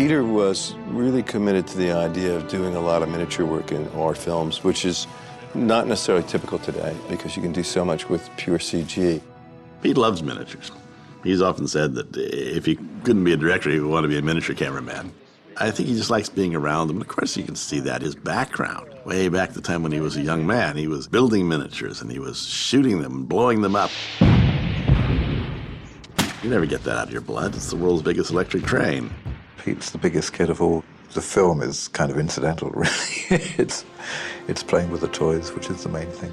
Peter was really committed to the idea of doing a lot of miniature work in art films, which is not necessarily typical today because you can do so much with pure CG. Pete loves miniatures. He's often said that if he couldn't be a director, he would want to be a miniature cameraman. I think he just likes being around them. And of course, you can see that, his background. Way back the time when he was a young man, he was building miniatures and he was shooting them and blowing them up. You never get that out of your blood. It's the world's biggest electric train. Pete's the biggest kid of all. The film is kind of incidental, really. It's playing with the toys, which is the main thing.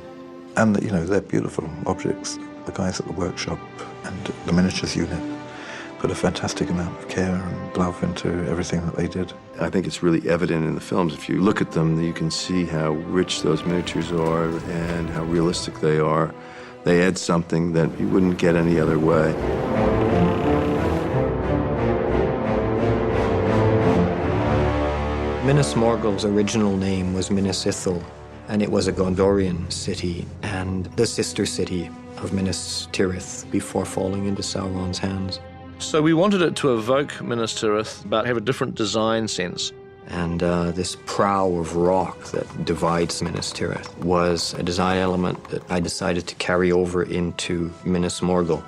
And, you know, they're beautiful objects. The guys at the workshop and the miniatures unit put a fantastic amount of care and love into everything that they did. I think it's really evident in the films. If you look at them, you can see how rich those miniatures are and how realistic they are. They add something that you wouldn't get any other way. Minas Morgul's original name was Minas Ithil, and it was a Gondorian city and the sister city of Minas Tirith before falling into Sauron's hands. So we wanted it to evoke Minas Tirith, but have a different design sense. And this prow of rock that divides Minas Tirith was a design element that I decided to carry over into Minas Morgul,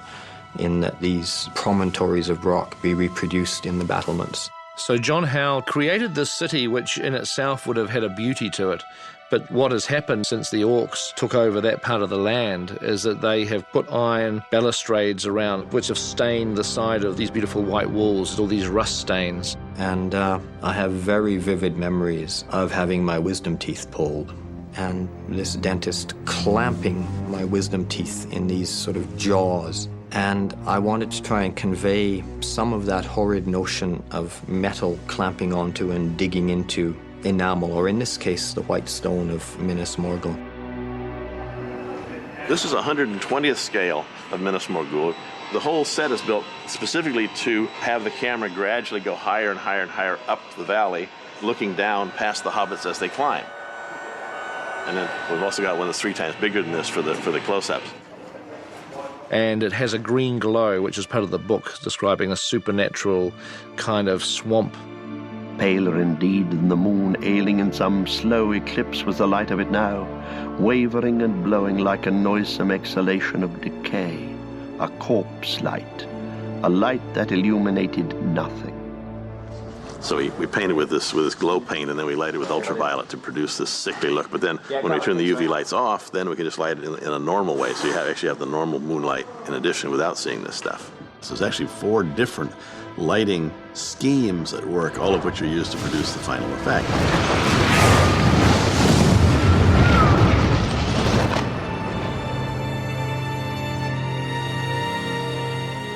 in that these promontories of rock be reproduced in the battlements. So John Howe created this city, which in itself would have had a beauty to it. But what has happened since the Orcs took over that part of the land is that they have put iron balustrades around, which have stained the side of these beautiful white walls, all these rust stains. And I have very vivid memories of having my wisdom teeth pulled and this dentist clamping my wisdom teeth in these sort of jaws. And I wanted to try and convey some of that horrid notion of metal clamping onto and digging into enamel, or in this case, the white stone of Minas Morgul. This is a 120th scale of Minas Morgul. The whole set is built specifically to have the camera gradually go higher and higher and higher up the valley, looking down past the hobbits as they climb. And then we've also got one that's 3 times bigger than this for the close-ups. And it has a green glow, which is part of the book, describing a supernatural kind of swamp. Paler indeed than the moon, ailing in some slow eclipse was the light of it now, wavering and blowing like a noisome exhalation of decay, a corpse light, a light that illuminated nothing. So we painted with this glow paint, and then we light it with ultraviolet to produce this sickly look. But then when we turn the UV lights off, then we can just light it in a normal way. So you actually have the normal moonlight in addition without seeing this stuff. So there's actually 4 different lighting schemes at work, all of which are used to produce the final effect.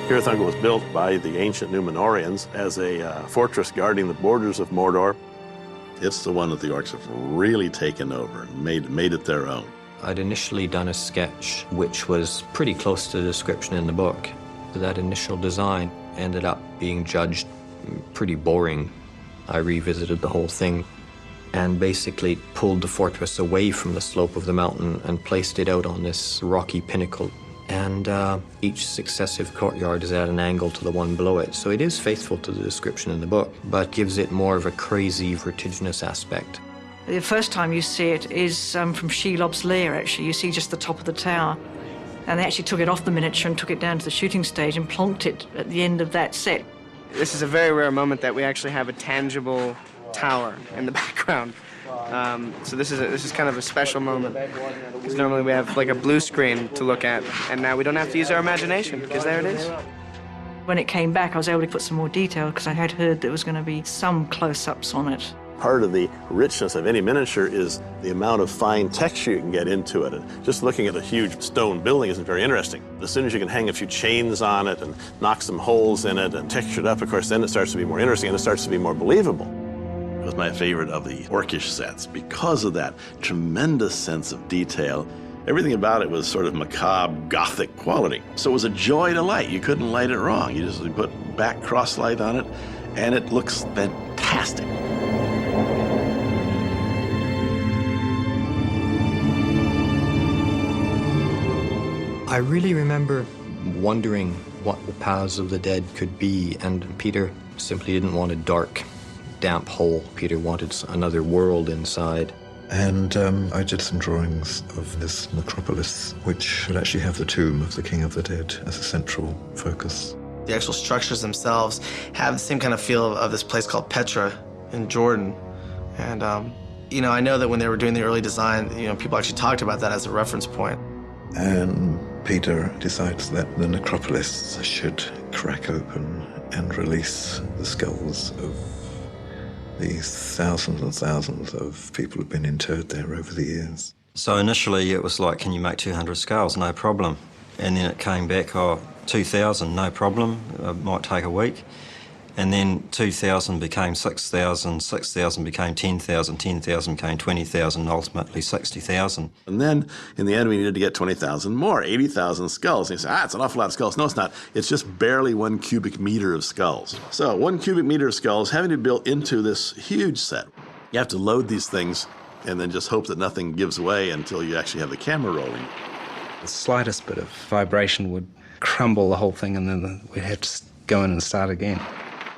Cirith was built by the ancient Númenóreans as a fortress guarding the borders of Mordor. It's the one that the Orcs have really taken over and made it their own. I'd initially done a sketch which was pretty close to the description in the book. That initial design ended up being judged pretty boring. I revisited the whole thing and basically pulled the fortress away from the slope of the mountain and placed it out on this rocky pinnacle. And each successive courtyard is at an angle to the one below it. So it is faithful to the description in the book, but gives it more of a crazy, vertiginous aspect. The first time you see it is from Shelob's lair, actually. You see just the top of the tower. And they actually took it off the miniature and took it down to the shooting stage and plonked it at the end of that set. This is a very rare moment that we actually have a tangible tower in the background. So this is kind of a special moment, because normally we have like a blue screen to look at, and now we don't have to use our imagination, because there it is. When it came back, I was able to put some more detail, because I had heard there was going to be some close-ups on it. Part of the richness of any miniature is the amount of fine texture you can get into it. And just looking at a huge stone building isn't very interesting. As soon as you can hang a few chains on it and knock some holes in it and texture it up, of course, then it starts to be more interesting and it starts to be more believable. It was my favorite of the Orcish sets because of that tremendous sense of detail. Everything about it was sort of macabre, gothic quality. So it was a joy to light. You couldn't light it wrong. You just put back cross light on it, and it looks fantastic. I really remember wondering what the paths of the dead could be, and Peter simply didn't want it dark. damp hole. Peter wanted another world inside. And I did some drawings of this necropolis, which would actually have the tomb of the King of the Dead as a central focus. The actual structures themselves have the same kind of feel of this place called Petra in Jordan. And, you know, I know that when they were doing the early design, you know, people actually talked about that as a reference point. And Peter decides that the necropolis should crack open and release the skulls of these thousands and thousands of people who've been interred there over the years. So initially it was like, can you make 200 skulls? No problem. And then it came back, oh, 2,000, no problem. It might take a week. And then 2,000 became 6,000, 6,000 became 10,000, 10,000 became 20,000, ultimately 60,000. And then, in the end, we needed to get 20,000 more, 80,000 skulls. And you say, it's an awful lot of skulls. No, it's not. It's just barely 1 cubic meter of skulls. So 1 cubic meter of skulls having to be built into this huge set. You have to load these things and then just hope that nothing gives way until you actually have the camera rolling. The slightest bit of vibration would crumble the whole thing, and then we'd have to go in and start again.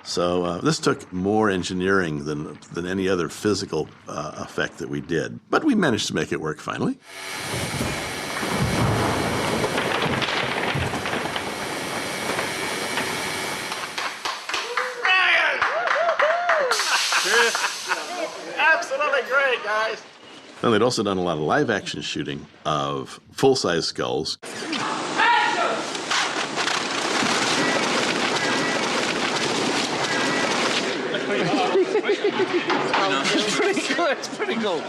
So this took more engineering than any other physical effect that we did. But we managed to make it work finally. Absolutely great, guys. And they'd also done a lot of live-action shooting of full-size skulls. It's pretty cool.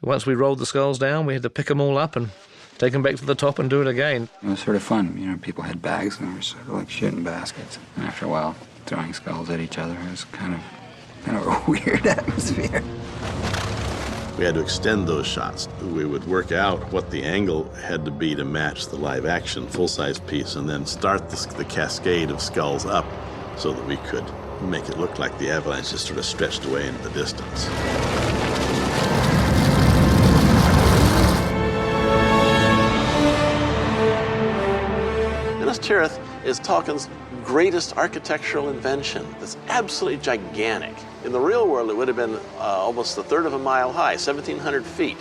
Once we rolled the skulls down, we had to pick them all up and take them back to the top and do it again. It was sort of fun. You know, people had bags and they were sort of like shooting baskets. And after a while, throwing skulls at each other, it was kind of a weird atmosphere. We had to extend those shots. We would work out what the angle had to be to match the live-action full-size piece and then start the cascade of skulls up so that we could make it look like the avalanche just sort of stretched away into the distance. Minas Tirith is Tolkien's greatest architectural invention. That's absolutely gigantic. In the real world, it would have been almost a third of a mile high, 1,700 feet.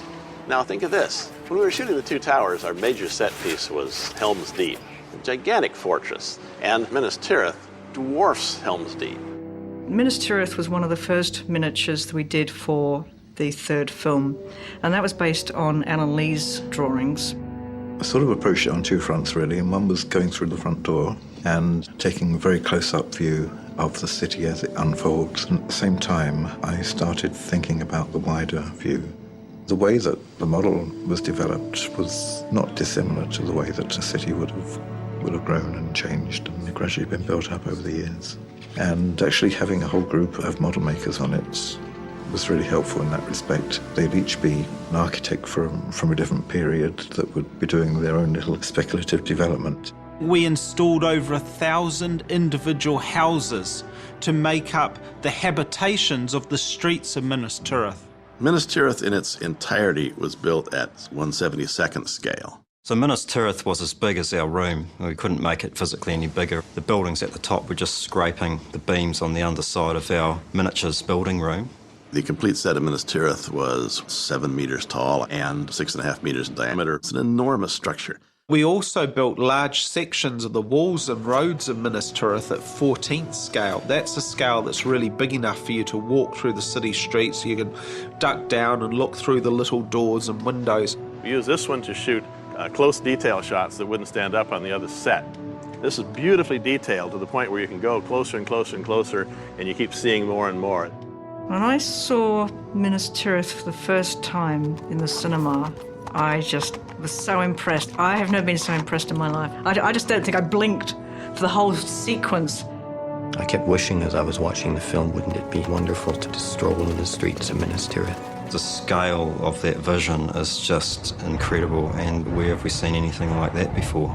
Now think of this. When we were shooting the Two Towers, our major set piece was Helm's Deep, a gigantic fortress, and Minas Tirith dwarfs Helm's Deep. Minas Tirith was one of the first miniatures that we did for the third film, and that was based on Alan Lee's drawings. I sort of approached it on two fronts, really, and one was going through the front door and taking a very close-up view of the city as it unfolds. And at the same time, I started thinking about the wider view. The way that the model was developed was not dissimilar to the way that a city would have grown and changed and gradually been built up over the years. And actually having a whole group of model makers on it was really helpful in that respect. They'd each be an architect from a different period that would be doing their own little speculative development. We installed over 1,000 individual houses to make up the habitations of the streets of Minas Tirith. Minas Tirith in its entirety was built at 1/72nd scale. So Minas Tirith was as big as our room. We couldn't make it physically any bigger. The buildings at the top were just scraping the beams on the underside of our miniatures building room. The complete set of Minas Tirith was 7 meters tall and 6.5 meters in diameter. It's an enormous structure. We also built large sections of the walls and roads of Minas Tirith at 14th scale. That's a scale that's really big enough for you to walk through the city streets. You can duck down and look through the little doors and windows. We used this one to shoot close detail shots that wouldn't stand up on the other set. This is beautifully detailed to the point where you can go closer and closer and closer, and you keep seeing more and more. When I saw Minas Tirith for the first time in the cinema, I just was so impressed. I have never been so impressed in my life. I just don't think I blinked for the whole sequence. I kept wishing as I was watching the film, wouldn't it be wonderful to just stroll in the streets of Minas Tirith? The scale of that vision is just incredible, and where have we seen anything like that before?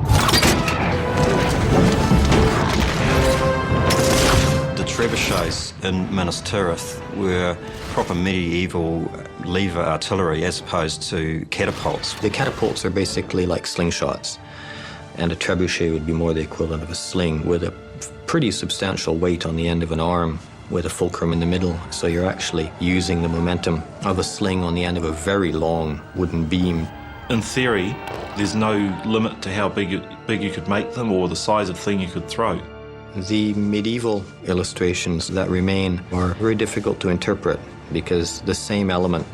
The trebuchets in Minas Tirith were proper medieval lever artillery as opposed to catapults. The catapults are basically like slingshots, and a trebuchet would be more the equivalent of a sling with a pretty substantial weight on the end of an arm with a fulcrum in the middle, so you're actually using the momentum of a sling on the end of a very long wooden beam. In theory, there's no limit to how big you could make them or the size of thing you could throw. The medieval illustrations that remain are very difficult to interpret because the same element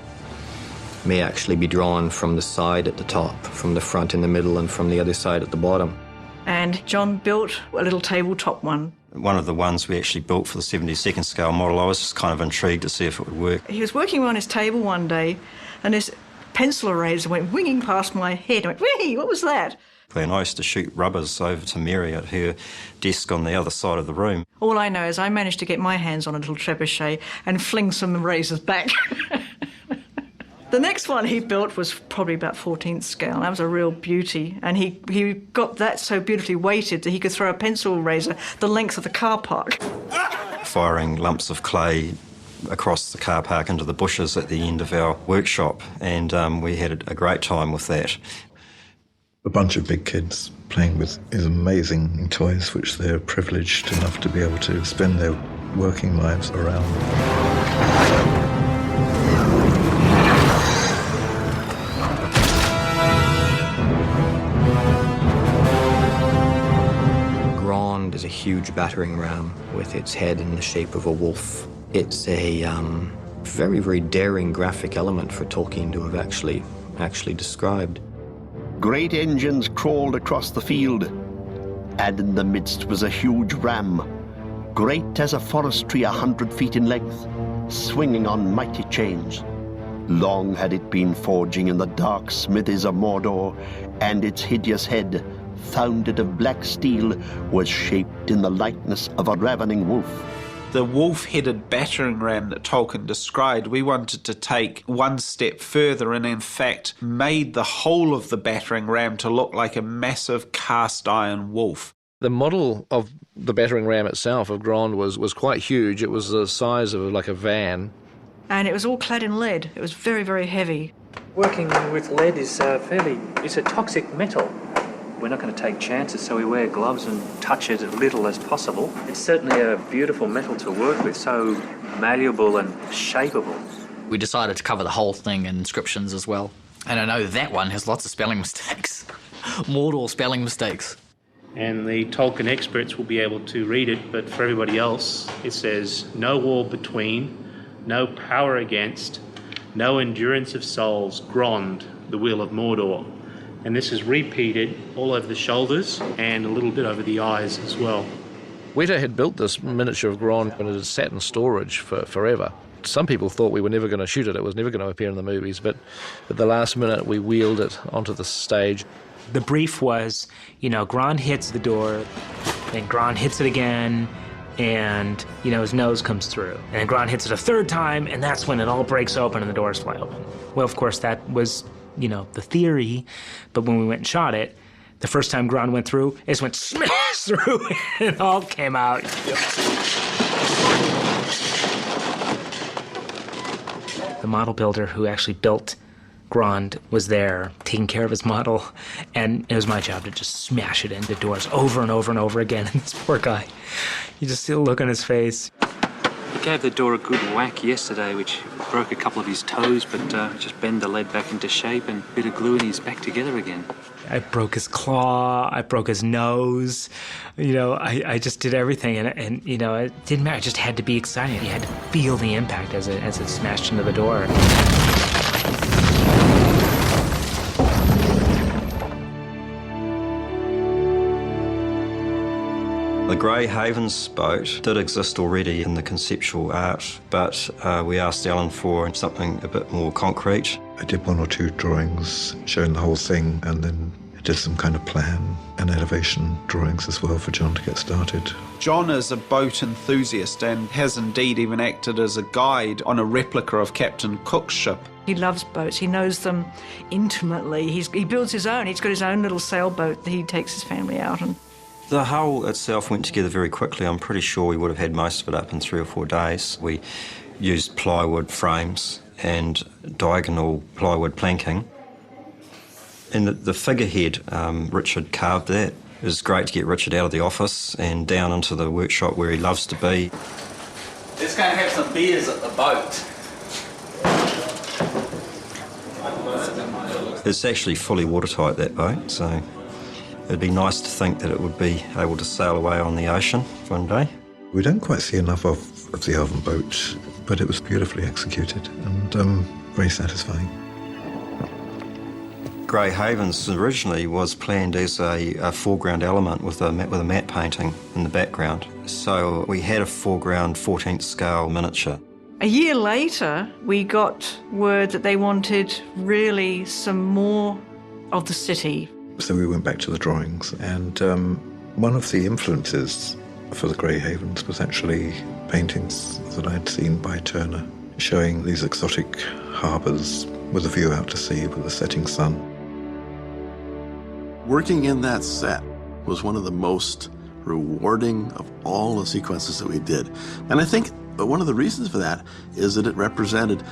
may actually be drawn from the side at the top, from the front in the middle, and from the other side at the bottom. And John built a little tabletop one. One of the ones we actually built for the 72nd scale model, I was just kind of intrigued to see if it would work. He was working on his table one day, and this pencil eraser went winging past my head. I went, whee, what was that? And I used to shoot rubbers over to Mary at her desk on the other side of the room. All I know is I managed to get my hands on a little trebuchet and fling some razors back. The next one he built was probably about 14th scale. That was a real beauty. And he got that so beautifully weighted that he could throw a pencil razor the length of the car park. Firing lumps of clay across the car park into the bushes at the end of our workshop, and we had a great time with that. A bunch of big kids playing with these amazing toys which they're privileged enough to be able to spend their working lives around. Grand is a huge battering ram with its head in the shape of a wolf. It's a very, very daring graphic element for Tolkien to have actually described. Great engines crawled across the field, and in the midst was a huge ram, great as a forest tree 100 feet in length, swinging on mighty chains. Long had it been forging in the dark smithies of Mordor, and its hideous head, founded of black steel, was shaped in the likeness of a ravening wolf. The wolf-headed battering ram that Tolkien described, we wanted to take one step further and in fact made the whole of the battering ram to look like a massive cast iron wolf. The model of the battering ram itself of Grand was quite huge. It was the size of like a van. And it was all clad in lead. It was very, very heavy. Working with lead is it's a toxic metal. We're not going to take chances, so we wear gloves and touch it as little as possible. It's certainly a beautiful metal to work with, so malleable and shapeable. We decided to cover the whole thing in inscriptions as well. And I know that one has lots of spelling mistakes. Mordor spelling mistakes. And the Tolkien experts will be able to read it, but for everybody else, it says, no war between, no power against, no endurance of souls, Grond, the will of Mordor. And this is repeated all over the shoulders and a little bit over the eyes as well. Weta had built this miniature of Grand and it had sat in storage for forever. Some people thought we were never going to shoot it. It was never going to appear in the movies, but at the last minute we wheeled it onto the stage. The brief was, Grand hits the door, then Grand hits it again, and, his nose comes through. And then Grand hits it a third time, and that's when it all breaks open and the doors fly open. Well, of course, that was the theory, but when we went and shot it, the first time Grand went through, it just went smash through, and it all came out. The model builder who actually built Grand was there, taking care of his model, and it was my job to just smash it into doors over and over and over again, and this poor guy, you just see the look on his face. He gave the door a good whack yesterday, which broke a couple of his toes, but just bend the lead back into shape and a bit of glue and he's back together again. I broke his claw, I broke his nose, I just did everything, and it didn't matter, I just had to be excited. You had to feel the impact as it smashed into the door. The Grey Havens boat did exist already in the conceptual art, but we asked Alan for something a bit more concrete. I did one or two drawings showing the whole thing, and then I did some kind of plan and elevation drawings as well for John to get started. John is a boat enthusiast and has indeed even acted as a guide on a replica of Captain Cook's ship. He loves boats. He knows them intimately. He builds his own. He's got his own little sailboat that he takes his family out on. The hull itself went together very quickly. I'm pretty sure we would have had most of it up in 3 or 4 days. We used plywood frames and diagonal plywood planking. And the figurehead, Richard carved that. It was great to get Richard out of the office and down into the workshop where he loves to be. This just going to have some beers at the boat. It's actually fully watertight, that boat, so it'd be nice to think that it would be able to sail away on the ocean one day. We don't quite see enough of the Elven boat, but it was beautifully executed and very satisfying. Grey Havens originally was planned as a foreground element with a matte painting in the background. So we had a foreground 14th scale miniature. A year later, we got word that they wanted really some more of the city. So we went back to the drawings, and one of the influences for the Grey Havens was actually paintings that I'd seen by Turner, showing these exotic harbours with a view out to sea with the setting sun. Working in that set was one of the most rewarding of all the sequences that we did. And I think one of the reasons for that is that it represented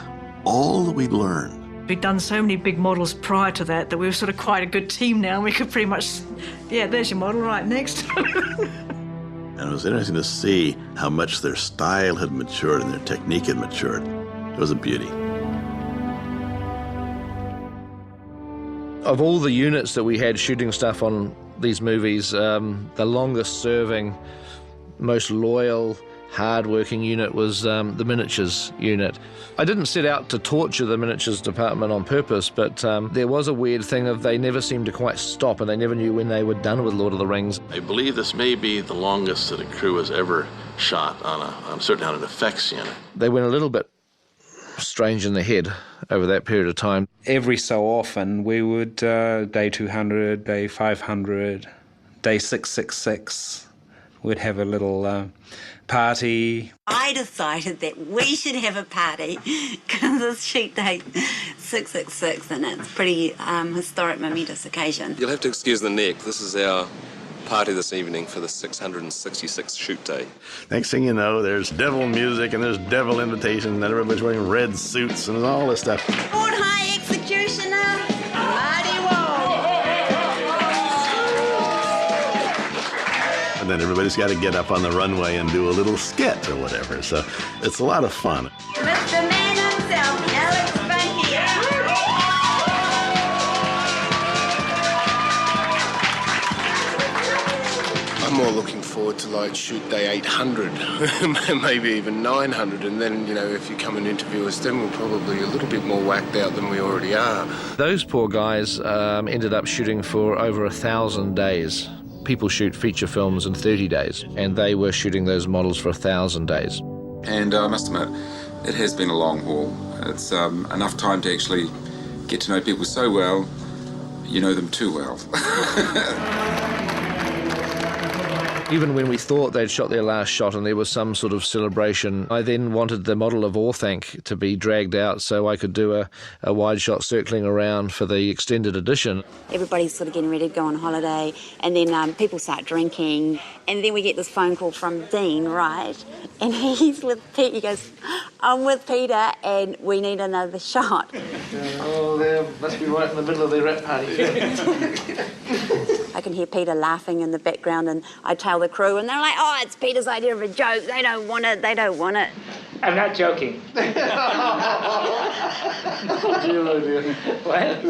all that we'd learned. We'd done so many big models prior to that we were sort of quite a good team now. We could pretty much, yeah, there's your model, right, next. And it was interesting to see how much their style had matured and their technique had matured. It was a beauty. Of all the units that we had shooting stuff on these movies, the longest serving, most loyal, hard-working unit was the miniatures unit. I didn't set out to torture the miniatures department on purpose, but there was a weird thing of they never seemed to quite stop, and they never knew when they were done with Lord of the Rings. I believe this may be the longest that a crew has ever shot certainly on an effects unit. They went a little bit strange in the head over that period of time. Every so often we would, day 200, day 500, day 666, we'd have a little party. I decided that we should have a party because it's shoot day 666 and it's a pretty historic, momentous occasion. You'll have to excuse the neck. This is our party this evening for the 666 shoot day. Next thing you know, there's devil music and there's devil invitation and everybody's wearing red suits and all this stuff. Lord High Executioner, mighty wall. And then everybody's got to get up on the runway and do a little skit or whatever. So it's a lot of fun. Mr. Man himself, Alex Funky. I'm more looking forward to like shoot day 800, maybe even 900, and then, you know, if you come and interview us, then we're probably a little bit more whacked out than we already are. Those poor guys ended up shooting for over 1,000 days. People shoot feature films in 30 days, and they were shooting those models for 1,000 days. And I must admit, it has been a long haul. It's enough time to actually get to know people so well, you know them too well. Even when we thought they'd shot their last shot and there was some sort of celebration, I then wanted the model of Orthanc to be dragged out so I could do a wide shot circling around for the extended edition. Everybody's sort of getting ready to go on holiday, and then people start drinking, and then we get this phone call from Dean, right? And he's with Pete. He goes, "I'm with Peter, and we need another shot." Oh, they must be right in the middle of their rap party. I can hear Peter laughing in the background, and I tell the crew, and they're like, "Oh, it's Peter's idea of a joke. They don't want it. They don't want it." I'm not joking. Oh dear. What?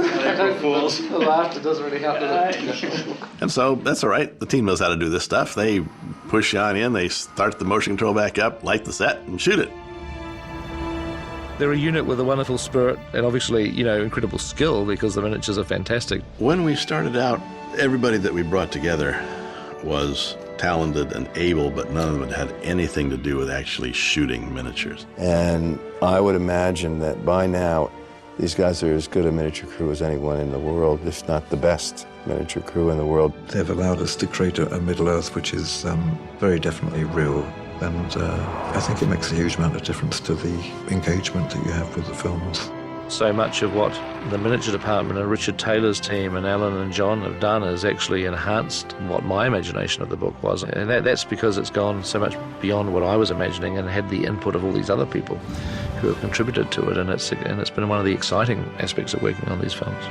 Fools. The laughter doesn't really help, does it? And so that's all right. The team knows how to do this stuff. They push on in, they start the motion control back up, light the set, and shoot it. They're a unit with a wonderful spirit and obviously, you know, incredible skill because the miniatures are fantastic. When we started out, everybody that we brought together was talented and able, but none of them had anything to do with actually shooting miniatures. And I would imagine that by now, these guys are as good a miniature crew as anyone in the world, if not the best miniature crew in the world. They've allowed us to create a Middle-earth which is very definitely real, and I think it makes a huge amount of difference to the engagement that you have with the films. So much of what the miniature department and Richard Taylor's team and Alan and John have done has actually enhanced what my imagination of the book was. And that's because it's gone so much beyond what I was imagining and had the input of all these other people who have contributed to it. And it's been one of the exciting aspects of working on these films.